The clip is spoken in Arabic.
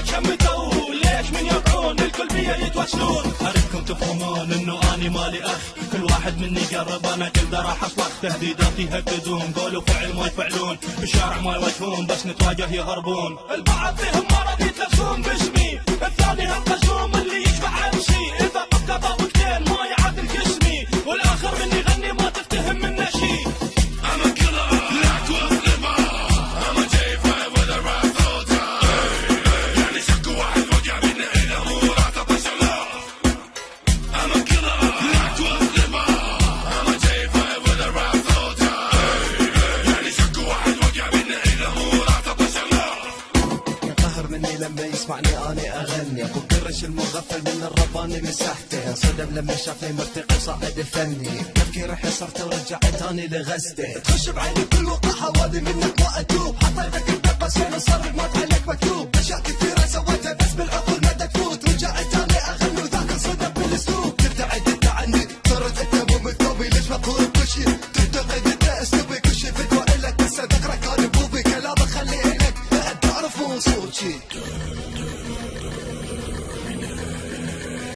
شمتوا ليش من يرعون الكل بيا يتوسلون. اريدكم تفهمون انه اني مالي اخ، كل واحد مني قرب انا كل راح اصلخ. تهديداتي يهددون، قول وفعل ما يفعلون، بالشارع ما يواجهون بس نتواجه يهربون. البعض فيهم مرض يتلبسون باسمي، الثاني هالقزوم اللي يشبع امسي. اذا طبقه طابقتين ما يعادل جسمي، والاخر مني يغني ما تفتهم منه شي. لما يسمعني اني اغني، ابو قرش المغفل من الرباني مسحته، انصدم لما شافني مرتقي وصاعد الفني، تفكيري حصرته ورجعت اني لغزته. تخش بعيني بكل وقاحه وهذه منك ما اتوب، حطيتك الدباسين وصار الموت عليك مكتوب، اشياء كثيره سويتها بس بالعقول ما تفوت، رجعت اني اغني وذاك انصدم بالاسلوب. تبتعد انت عني صرت انت مو مثوبي، ليش مقهور بكل شيء تنتقد انت اسلوبي، كل شيء فدوى الك بس ذكرك انا بوبي، كلامك خليه الك لا تعرف مو صوت شي.